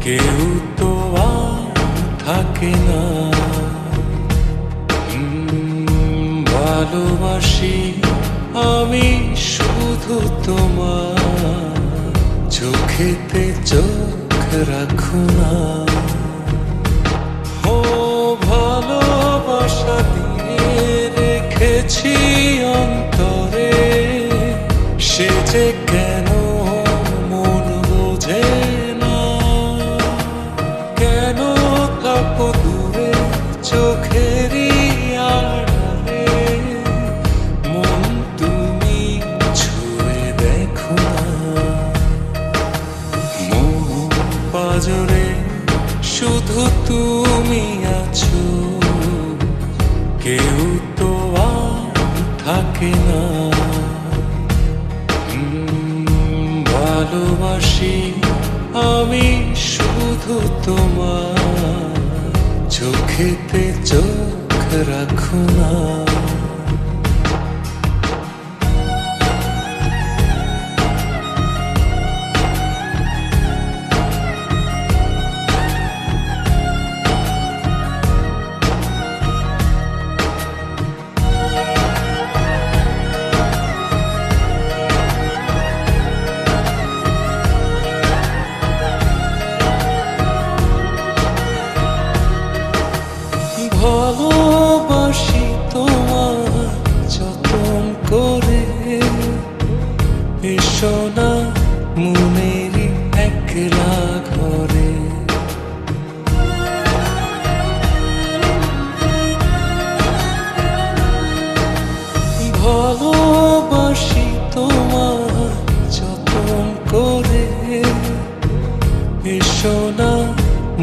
কেউ তো আর থাকে না। ভালোবাসি আমি শুধু তোমার, চোখেতে চোখ রাখো না। ও ভালোবাসা দিয়ে রেখেছি অন্তরে, সে যে কেন মন বোঝে না। কেন থাকো দূরে চোখেরই আড়ালে, মন তুমি ছুঁয়ে দেখো না। মন পাজরে শুধু তুমি আছো, কেউ তো আর থাকে না। ভালোবাসি আমি শুধু তোমার, চোখেতে চোখ রাখো না। ভালোবাসি তোমার যতন করে, এসো না মনেরই একলা ঘরে। ভালোবাসি তোমার যতন করে, এসো না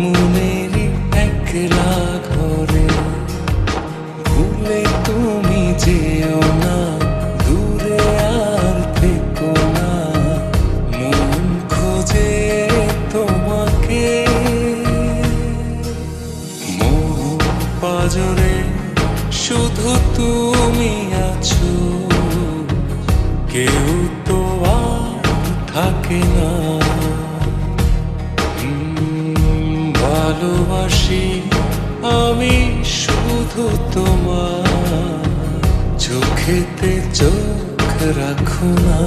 মনেরই একলা ঘরে। ভুলে তুমি যেও না, দূরে আর থেকো না, মন খোঁজে তোমাকে। মন পাজরে শুধু তুমি আছো, কেউ তো আর থাকে না। ভালোবাসি আমি শুধু তোমার, চোখেতে চোখ রাখো না।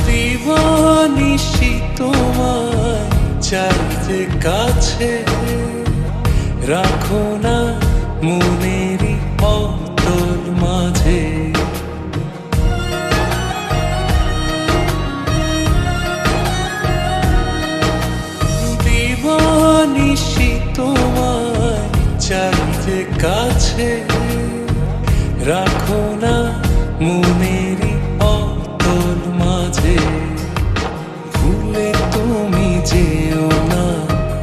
দিবানিশি তোমায় চাইতে কাছে, রাখো না মনেরই অতল মাঝে। দিবানিশি তোমায় চাইতে কাছে, রাখো না মনেরই অতল মাঝে। ভুলে তুমি যেও না,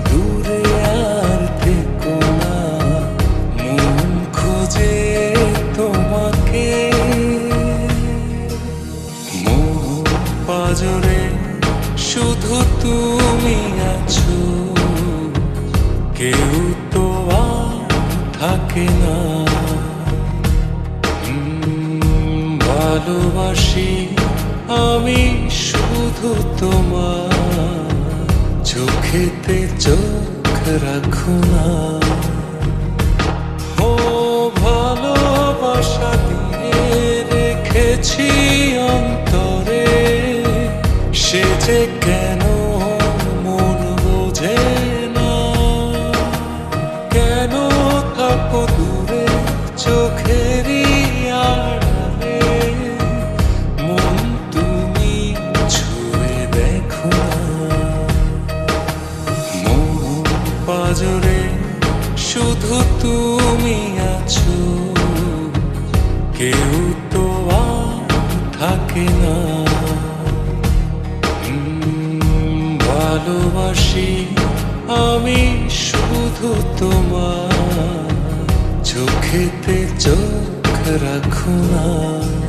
দূরে আর থেকো না, মন খোঁজে তোমাকে। মন পাজরে শুধু তুমি আছো, কেউ তো আর থাকে না। ভালোবাসি আমি শুধু তোমার, চোখেতে চোখ রাখো না। ও ভালোবাসা দিয়ে রেখেছি অন্তরে, সে যে কেন মন বোঝে না। কেন থাকো দূরে চোখেরই আড়ালে, মন তুমি ছুঁয়ে দেখো না। মন পাজরে শুধু তুমি আছো, কেউ তো আর থাকে না। ভালোবাসি আমি শুধু তোমার চোখেতে চোখ রাখো না।